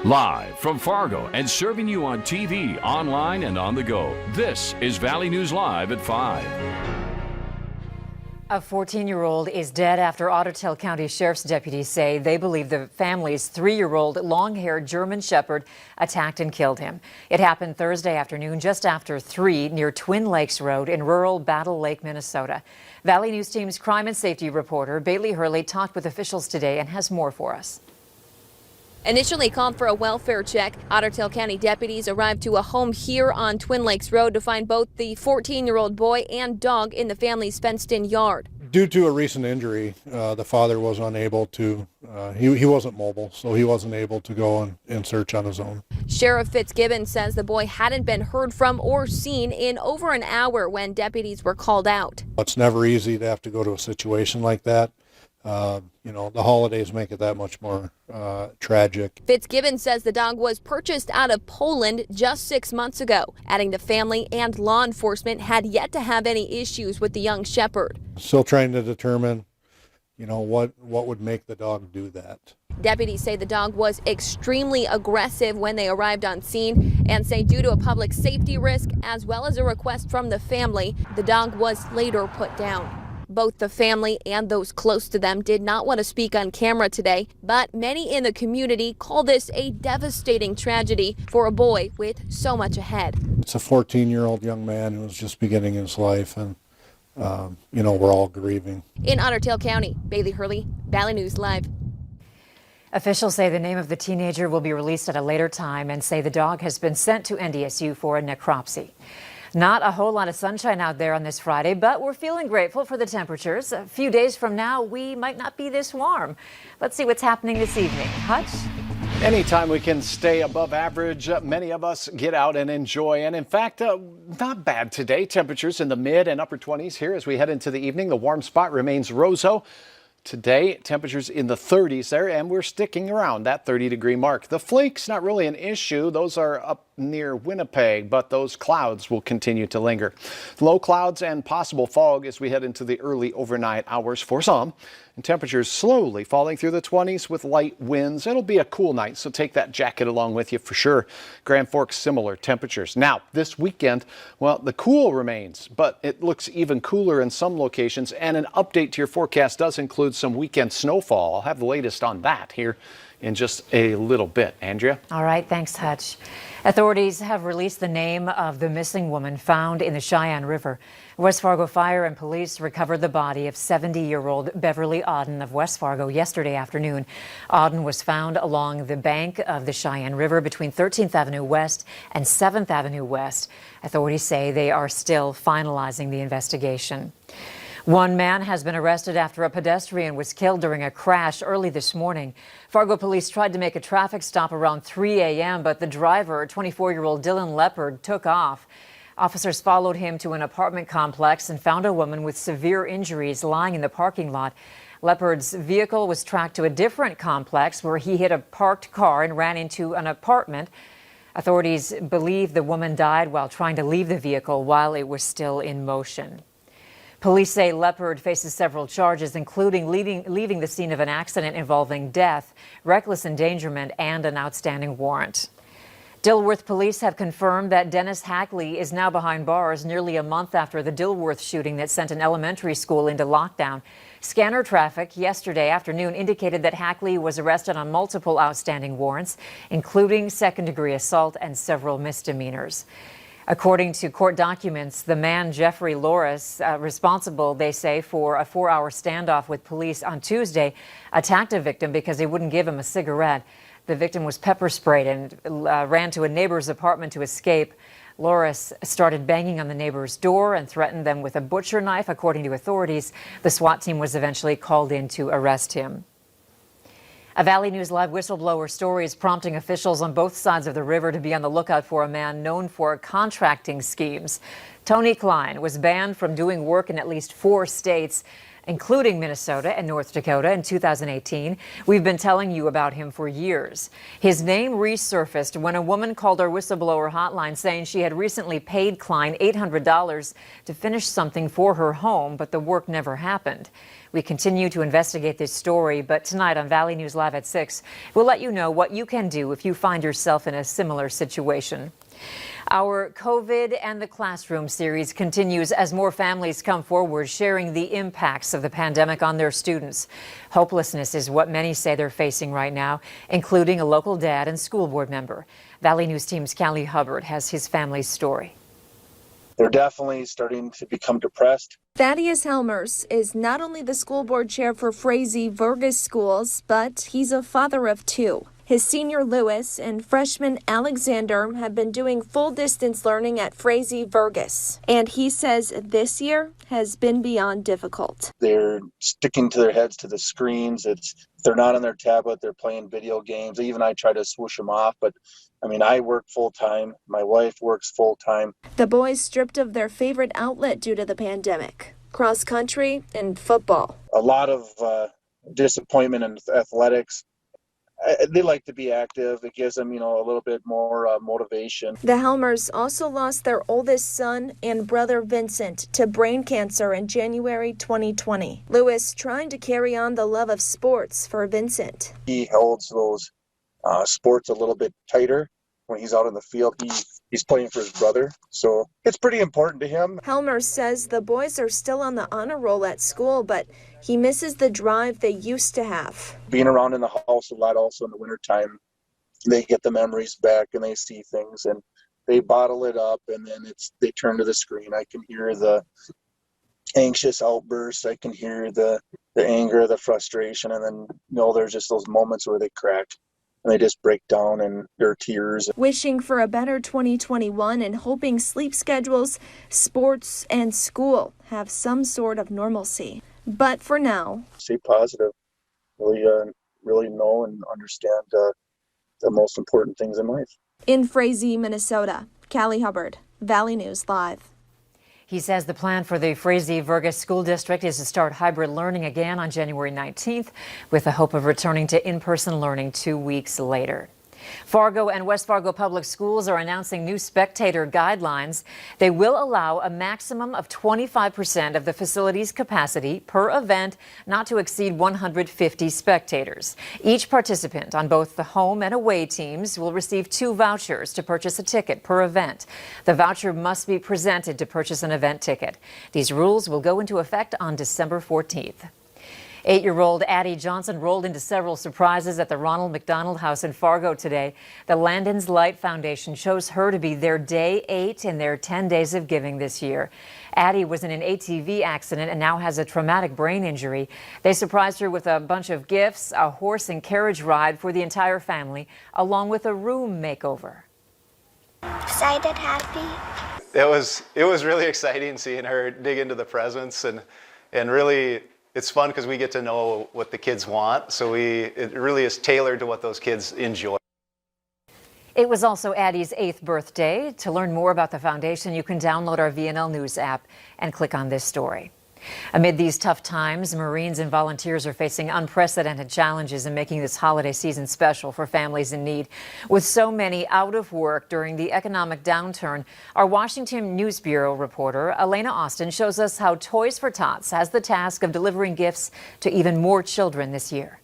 Live from Fargo and serving you on TV, online, and on the go, this is Valley News Live at 5. A 14-year-old is dead after Untitled County Sheriff's deputies say they believe the family's 3-year-old long-haired German Shepherd attacked and killed him. It happened Thursday afternoon just after 3 near Twin Lakes Road in rural Battle Lake, Minnesota. Valley News Team's crime and safety reporter Bailey Hurley talked with officials today and has more for us. Initially called for a welfare check, Untitled County deputies arrived to a home here on Twin Lakes Road to find both the 14-year-old boy and dog in the family's fenced-in yard. Due to a recent injury, the father was unable to, he wasn't mobile, so he wasn't able to go and search on his own. Sheriff Fitzgibbon says the boy hadn't been heard from or seen in over an hour when deputies were called out. It's never easy to have to go to a situation like that. The holidays make it that much more tragic. Fitzgibbon says the dog was purchased out of Poland just 6 months ago, adding the family and law enforcement had yet to have any issues with the young shepherd. Still trying to determine, what would make the dog do that. Deputies say the dog was extremely aggressive when they arrived on scene and say due to a public safety risk as well as a request from the family, the dog was later put down. Both the family and those close to them did not want to speak on camera today, but many in the community call this a devastating tragedy for a boy with so much ahead. It's a 14-year-old young man who was just beginning his life, and, we're all grieving. In Untitled County, Bailey Hurley, Valley News Live. Officials say the name of the teenager will be released at a later time and say the dog has been sent to NDSU for a necropsy. Not a whole lot of sunshine out there on this Friday, but we're feeling grateful for the temperatures. A few days from now, we might not be this warm. Let's see what's happening this evening. Hutch? Anytime we can stay above average, many of us get out and enjoy. And in fact, not bad today. Temperatures in the mid and upper 20s here as we head into the evening. The warm spot remains Roseau. Today, temperatures in the 30s there, and we're sticking around that 30-degree mark. The flakes, not really an issue. Those are up near Winnipeg, but those clouds will continue to linger. Low clouds and possible fog as we head into the early overnight hours for some. And temperatures slowly falling through the 20s with light winds. It'll be a cool night, so take that jacket along with you for sure. Grand Forks, similar temperatures. Now, this weekend, well, the cool remains, but it looks even cooler in some locations. And an update to your forecast does include some weekend snowfall. I'll have the latest on that here in just a little bit. Andrea? All right, thanks, Hutch. Authorities have released the name of the missing woman found in the Cheyenne River. West Fargo Fire and police recovered the body of 70-year-old Beverly Auden of West Fargo yesterday afternoon. Auden was found along the bank of the Cheyenne River between 13th Avenue West and 7th Avenue West. Authorities say they are still finalizing the investigation. One man has been arrested after a pedestrian was killed during a crash early this morning. Fargo police tried to make a traffic stop around 3 a.m., but the driver, 24-year-old Dylan Leopard, took off. Officers followed him to an apartment complex and found a woman with severe injuries lying in the parking lot. Leopard's vehicle was tracked to a different complex where he hit a parked car and ran into an apartment. Authorities believe the woman died while trying to leave the vehicle while it was still in motion. Police say Leopard faces several charges, including leaving the scene of an accident involving death, reckless endangerment, and an outstanding warrant. Dilworth police have confirmed that Dennis Hackley is now behind bars nearly a month after the Dilworth shooting that sent an elementary school into lockdown. Scanner traffic yesterday afternoon indicated that Hackley was arrested on multiple outstanding warrants, including second-degree assault and several misdemeanors. According to court documents, the man, Jeffrey Loris, responsible, they say, for a 4-hour standoff with police on Tuesday, attacked a victim because they wouldn't give him a cigarette. The victim was pepper sprayed and ran to a neighbor's apartment to escape. Loris started banging on the neighbor's door and threatened them with a butcher knife, according to authorities. The SWAT team was eventually called in to arrest him. A Valley News Live whistleblower story is prompting officials on both sides of the river to be on the lookout for a man known for contracting schemes. Tony Klein was banned from doing work in at least 4 states. including Minnesota and North Dakota in 2018. We've been telling you about him for years. His name resurfaced when a woman called our whistleblower hotline saying she had recently paid Klein $800 to finish something for her home, but the work never happened. We continue to investigate this story, but tonight on Valley News Live at 6, we'll let you know what you can do if you find yourself in a similar situation. Our COVID and the Classroom series continues as more families come forward sharing the impacts of the pandemic on their students. Hopelessness is what many say they're facing right now, including a local dad and school board member. Valley News Team's Callie Hubbard has his family's story. They're definitely starting to become depressed. Thaddeus Helmers is not only the school board chair for Frazee Vergas schools, but he's a father of two. His senior Lewis and freshman Alexander have been doing full distance learning at Frazee Vergas. And he says this year has been beyond difficult. They're sticking to their heads to the screens. If they're not on their tablet, they're playing video games. Even I try to swoosh them off, but I work full time. My wife works full time. The boys stripped of their favorite outlet due to the pandemic, cross country and football. A lot of disappointment in athletics. They like to be active. It gives them, a little bit more motivation. The Helmers also lost their oldest son and brother Vincent to brain cancer in January 2020. Lewis trying to carry on the love of sports for Vincent. He holds those sports a little bit tighter when he's out in the field. He's playing for his brother, so it's pretty important to him. Helmers says the boys are still on the honor roll at school, but he misses the drive they used to have. Being around in the house a lot also in the wintertime, they get the memories back and they see things and they bottle it up, and then they turn to the screen. I can hear the anxious outbursts. I can hear the anger, the frustration, and then there's just those moments where they crack. And they just break down and there are tears. Wishing for a better 2021 and hoping sleep schedules, sports, and school have some sort of normalcy. But for now, stay positive. Really know and understand the most important things in life. In Frazee, Minnesota, Callie Hubbard, Valley News Live. He says the plan for the Frazee Vergas School District is to start hybrid learning again on January 19th, with the hope of returning to in-person learning 2 weeks later. Fargo and West Fargo Public Schools are announcing new Spectator guidelines. They will allow a maximum of 25% of the facility's capacity per event, not to exceed 150 spectators. Each participant on both the home and away teams will receive 2 vouchers to purchase a ticket per event. The voucher must be presented to purchase an event ticket. These rules will go into effect on December 14th. 8-year-old Addie Johnson rolled into several surprises at the Ronald McDonald House in Fargo today. The Landon's Light Foundation chose her to be their day 8 in their 10 days of giving this year. Addie was in an ATV accident and now has a traumatic brain injury. They surprised her with a bunch of gifts, a horse and carriage ride for the entire family, along with a room makeover. Excited, happy. It was really exciting seeing her dig into the presents and really. It's fun because we get to know what the kids want, so it really is tailored to what those kids enjoy. It was also Addie's 8th birthday. To learn more about the foundation, you can download our VNL News app and click on this story. Amid these tough times, Marines and volunteers are facing unprecedented challenges in making this holiday season special for families in need. With so many out of work during the economic downturn, our Washington News Bureau reporter Elena Austin shows us how Toys for Tots has the task of delivering gifts to even more children this year.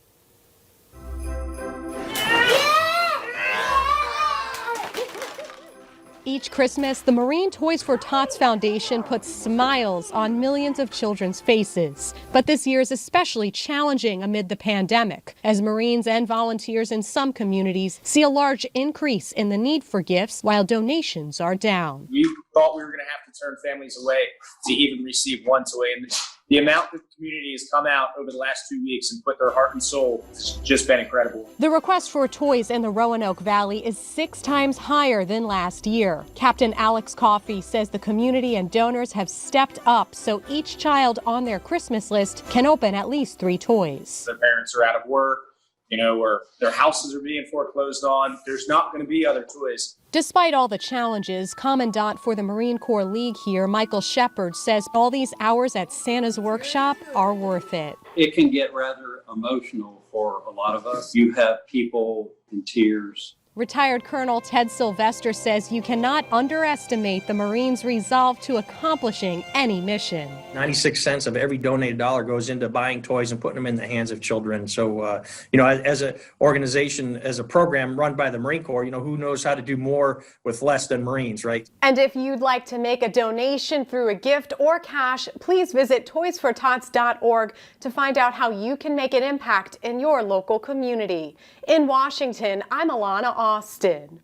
Each Christmas, the Marine Toys for Tots Foundation puts smiles on millions of children's faces. But this year is especially challenging amid the pandemic, as Marines and volunteers in some communities see a large increase in the need for gifts while donations are down. We thought we were going to have to turn families away to even receive one toy. And the amount that the community has come out over the last 2 weeks and put their heart and soul has just been incredible. The request for toys in the Roanoke Valley is 6 times higher than last year. Captain Alex Coffey says the community and donors have stepped up so each child on their Christmas list can open at least 3 toys. Their parents are out of work. or their houses are being foreclosed on. There's not going to be other toys. Despite all the challenges, Commandant for the Marine Corps League here, Michael Shepard, says all these hours at Santa's workshop are worth it. It can get rather emotional for a lot of us. You have people in tears. Retired Colonel Ted Sylvester says you cannot underestimate the Marines' resolve to accomplishing any mission. 96 cents of every donated dollar goes into buying toys and putting them in the hands of children. So, as an organization, as a program run by the Marine Corps, who knows how to do more with less than Marines, right? And if you'd like to make a donation through a gift or cash, please visit toysfortots.org to find out how you can make an impact in your local community. In Washington, I'm Alana Austin.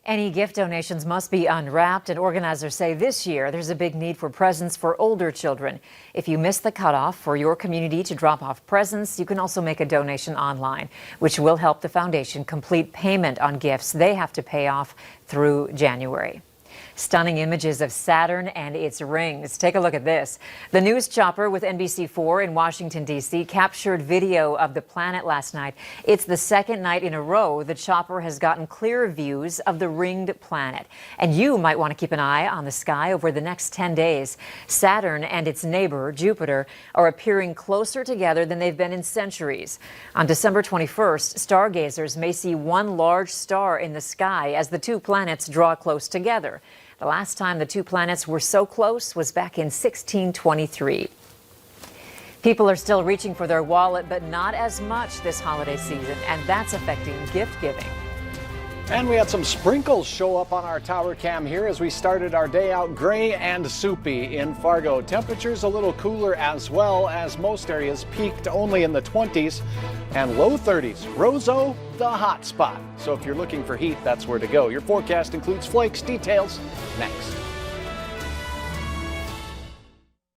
Any gift donations must be unwrapped, and organizers say this year there's a big need for presents for older children. If you miss the cutoff for your community to drop off presents, you can also make a donation online, which will help the foundation complete payment on gifts they have to pay off through January. Stunning images of Saturn and its rings. Take a look at this. The news chopper with NBC4 in Washington, D.C. captured video of the planet last night. It's the second night in a row the chopper has gotten clear views of the ringed planet. And you might want to keep an eye on the sky over the next 10 days. Saturn and its neighbor, Jupiter, are appearing closer together than they've been in centuries. On December 21st, stargazers may see one large star in the sky as the two planets draw close together. The last time the two planets were so close was back in 1623. People are still reaching for their wallet, but not as much this holiday season, and that's affecting gift giving. And we had some sprinkles show up on our tower cam here as we started our day out gray and soupy in Fargo. Temperatures a little cooler as well, as most areas peaked only in the 20s and low 30s. Roseau, the hot spot. So if you're looking for heat, that's where to go. Your forecast includes flakes. Details next.